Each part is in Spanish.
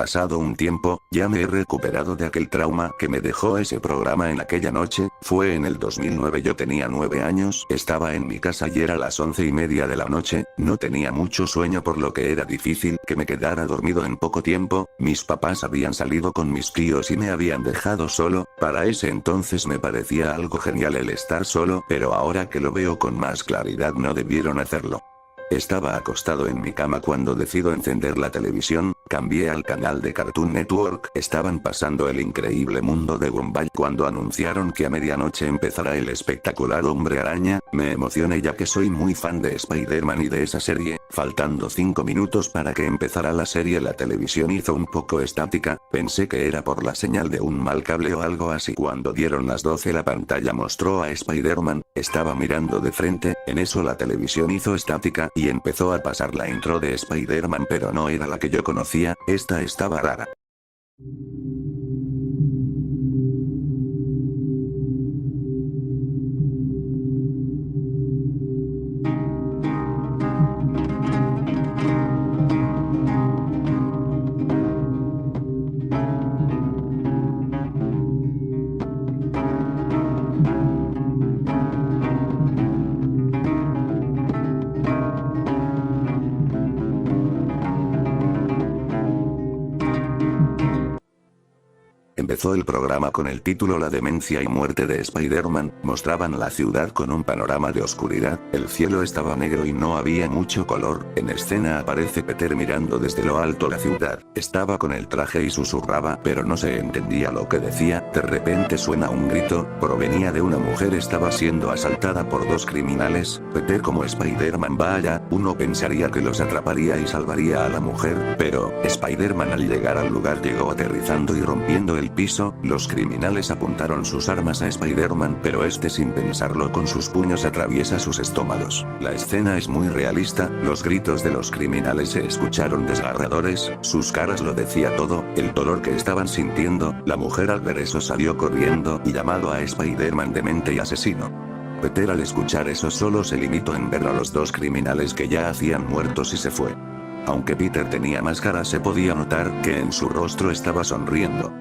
pasado un tiempo, ya me he recuperado de aquel trauma que me dejó ese programa en aquella noche. Fue en el 2009, yo tenía 9 años, estaba en mi casa y era las 11:30 de la noche, no tenía mucho sueño por lo que era difícil que me quedara dormido en poco tiempo. Mis papás habían salido con mis tíos y me habían dejado solo. Para ese entonces me parecía algo genial el estar solo, pero ahora que lo veo con más claridad no debieron hacerlo. Estaba acostado en mi cama cuando decido encender la televisión, cambié al canal de Cartoon Network, estaban pasando El Increíble Mundo de Gumball. Cuando anunciaron que a medianoche empezará el espectacular Hombre Araña, me emocioné ya que soy muy fan de Spider-Man y de esa serie. Faltando 5 minutos para que empezara la serie, la televisión hizo un poco estática, pensé que era por la señal de un mal cable o algo así. Cuando dieron las 12 la pantalla mostró a Spider-Man, estaba mirando de frente, en eso la televisión hizo estática y empezó a pasar la intro de Spider-Man, pero no era la que yo conocía, esta estaba rara. Empezó el programa con el título La demencia y muerte de Spider-Man, mostraban la ciudad con un panorama de oscuridad, el cielo estaba negro y no había mucho color, en escena aparece Peter mirando desde lo alto la ciudad, estaba con el traje y susurraba pero no se entendía lo que decía, de repente suena un grito, provenía de una mujer, estaba siendo asaltada por 2 criminales, Peter como Spider-Man va allá, uno pensaría que los atraparía y salvaría a la mujer, pero Spider-Man al llegar al lugar llegó aterrizando y rompiendo el piso, los criminales apuntaron sus armas a Spider-Man pero este sin pensarlo con sus puños atraviesa sus estómagos. La escena es muy realista, los gritos de los criminales se escucharon desgarradores, sus caras lo decía todo, el dolor que estaban sintiendo, la mujer al ver eso salió corriendo y llamado a Spider-Man demente y asesino. Peter al escuchar eso solo se limitó en ver a los 2 criminales que ya hacían muertos y se fue. Aunque Peter tenía máscara se podía notar que en su rostro estaba sonriendo.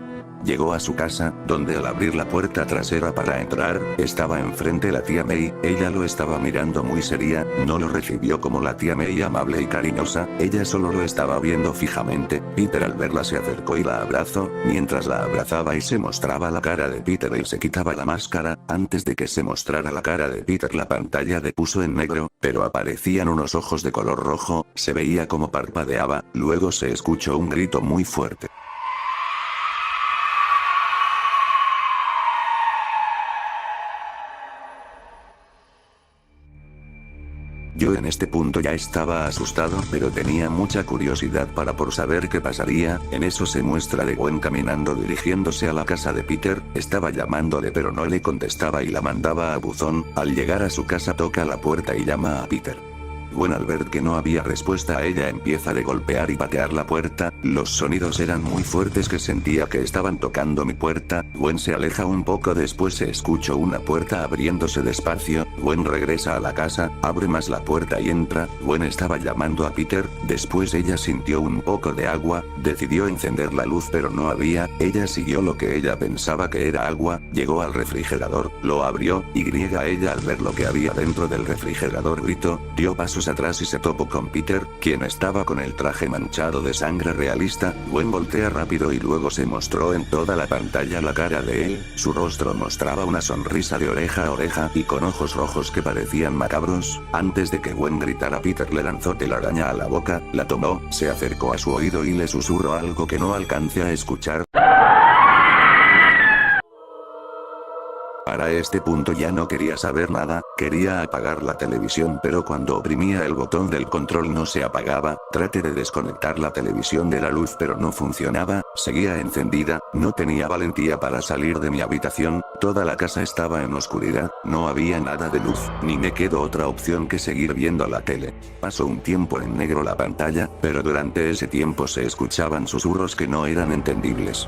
Llegó a su casa, donde al abrir la puerta trasera para entrar, estaba enfrente la tía May, ella lo estaba mirando muy seria, no lo recibió como la tía May amable y cariñosa, ella solo lo estaba viendo fijamente. Peter al verla se acercó y la abrazó, mientras la abrazaba y se mostraba la cara de Peter y se quitaba la máscara, antes de que se mostrara la cara de Peter la pantalla puso en negro, pero aparecían unos ojos de color rojo, se veía como parpadeaba, luego se escuchó un grito muy fuerte. Yo en este punto ya estaba asustado, pero tenía mucha curiosidad por saber qué pasaría. En eso se muestra de Gwen caminando dirigiéndose a la casa de Peter, estaba llamándole pero no le contestaba y la mandaba a buzón, al llegar a su casa toca la puerta y llama a Peter. Gwen al ver que no había respuesta a ella empieza de golpear y patear la puerta, los sonidos eran muy fuertes que sentía que estaban tocando mi puerta, Gwen se aleja un poco después se escuchó una puerta abriéndose despacio, Gwen regresa a la casa, abre más la puerta y entra, Gwen estaba llamando a Peter, después ella sintió un poco de agua, decidió encender la luz pero no había, ella siguió lo que ella pensaba que era agua, llegó al refrigerador, lo abrió, y ella al ver lo que había dentro del refrigerador gritó, dio pasos atrás y se topó con Peter, quien estaba con el traje manchado de sangre realista. Gwen voltea rápido y luego se mostró en toda la pantalla la cara de él, su rostro mostraba una sonrisa de oreja a oreja y con ojos rojos que parecían macabros. Antes de que Gwen gritara Peter le lanzó telaraña a la boca, la tomó, se acercó a su oído y le susurró algo que no alcancé a escuchar. Para este punto ya no quería saber nada, quería apagar la televisión pero cuando oprimía el botón del control no se apagaba, traté de desconectar la televisión de la luz pero no funcionaba, seguía encendida, no tenía valentía para salir de mi habitación, toda la casa estaba en oscuridad, no había nada de luz, ni me quedó otra opción que seguir viendo la tele. Pasó un tiempo en negro la pantalla, pero durante ese tiempo se escuchaban susurros que no eran entendibles.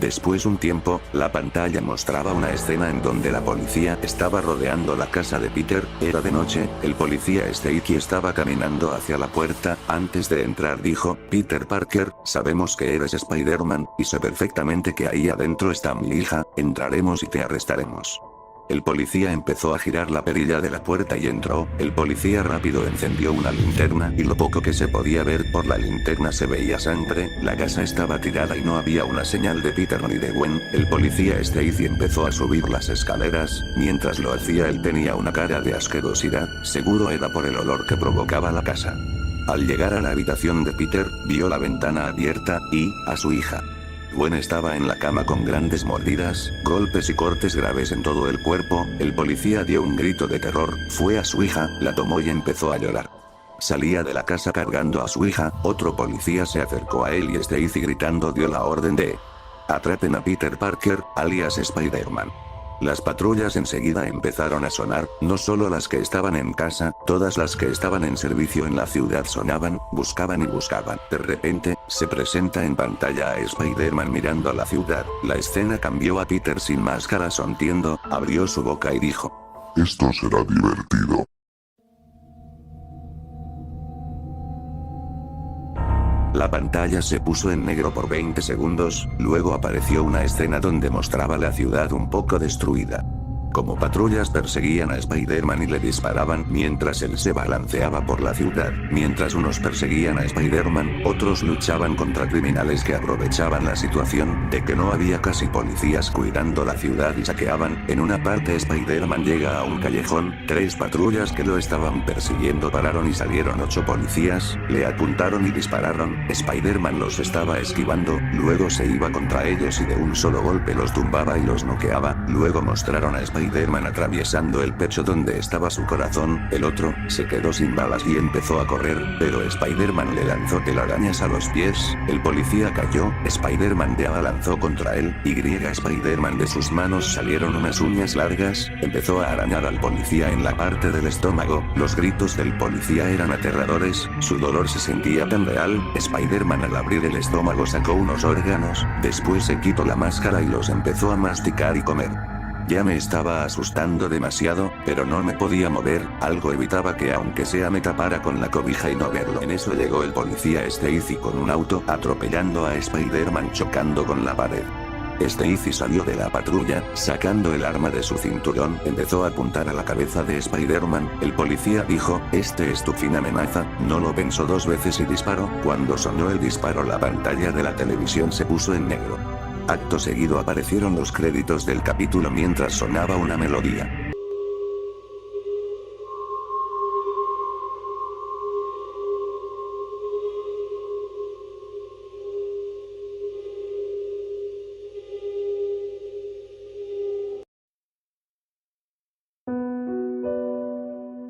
Después un tiempo, la pantalla mostraba una escena en donde la policía estaba rodeando la casa de Peter, era de noche, el policía Stacy estaba caminando hacia la puerta, antes de entrar dijo, Peter Parker, sabemos que eres Spider-Man, y sé perfectamente que ahí adentro está mi hija, entraremos y te arrestaremos. El policía empezó a girar la perilla de la puerta y entró, el policía rápido encendió una linterna y lo poco que se podía ver por la linterna se veía sangre, la casa estaba tirada y no había una señal de Peter ni de Gwen, el policía Stacy empezó a subir las escaleras, mientras lo hacía él tenía una cara de asquerosidad, seguro era por el olor que provocaba la casa. Al llegar a la habitación de Peter, vio la ventana abierta, y, a su hija. Gwen estaba en la cama con grandes mordidas, golpes y cortes graves en todo el cuerpo, el policía dio un grito de terror, fue a su hija, la tomó y empezó a llorar. Salía de la casa cargando a su hija, otro policía se acercó a él y Stacy gritando dio la orden de atrapen a Peter Parker, alias Spider-Man. Las patrullas enseguida empezaron a sonar, no solo las que estaban en casa, todas las que estaban en servicio en la ciudad sonaban, buscaban y buscaban. De repente, se presenta en pantalla a Spider-Man mirando a la ciudad, la escena cambió a Peter sin máscara sonriendo, abrió su boca y dijo, esto será divertido. La pantalla se puso en negro por 20 segundos, luego apareció una escena donde mostraba la ciudad un poco destruida. Como patrullas perseguían a Spider-Man y le disparaban mientras él se balanceaba por la ciudad. Mientras unos perseguían a Spider-Man, otros luchaban contra criminales que aprovechaban la situación de que no había casi policías cuidando la ciudad y saqueaban. En una parte Spider-Man llega a un callejón, 3 patrullas que lo estaban persiguiendo pararon y salieron 8 policías, le apuntaron y dispararon, Spider-Man los estaba esquivando, luego se iba contra ellos y de un solo golpe los tumbaba y los noqueaba, luego mostraron a Spider-Man atraviesando el pecho donde estaba su corazón, el otro, se quedó sin balas y empezó a correr, pero Spider-Man le lanzó telarañas a los pies, el policía cayó, Spider-Man de lanzó contra él, y Spider-Man de sus manos salieron unas uñas largas, empezó a arañar al policía en la parte del estómago, los gritos del policía eran aterradores, su dolor se sentía tan real, Spider-Man al abrir el estómago sacó unos órganos, después se quitó la máscara y los empezó a masticar y comer. Ya me estaba asustando demasiado, pero no me podía mover, algo evitaba que aunque sea me tapara con la cobija y no verlo. En eso llegó el policía Stacy con un auto, atropellando a Spider-Man chocando con la pared. Stacy salió de la patrulla, sacando el arma de su cinturón, empezó a apuntar a la cabeza de Spider-Man, el policía dijo, este es tu fin amenaza, no lo pensó 2 veces y disparó, cuando sonó el disparo la pantalla de la televisión se puso en negro. Acto seguido aparecieron los créditos del capítulo mientras sonaba una melodía.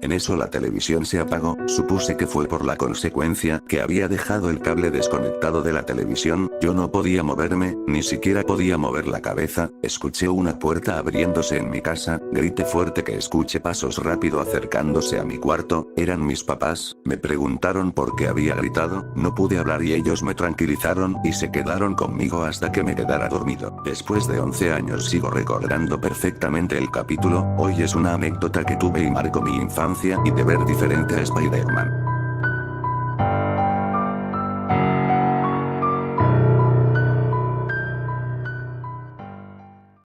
En eso la televisión se apagó, supuse que fue por la consecuencia que había dejado el cable desconectado de la televisión, yo no podía moverme, ni siquiera podía mover la cabeza, escuché una puerta abriéndose en mi casa, grité fuerte que escuché pasos rápido acercándose a mi cuarto, eran mis papás, me preguntaron por qué había gritado, no pude hablar y ellos me tranquilizaron y se quedaron conmigo hasta que me quedara dormido. Después de 11 años sigo recordando perfectamente el capítulo, hoy es una anécdota que tuve y marcó mi infancia y de ver diferente a Spider-Man.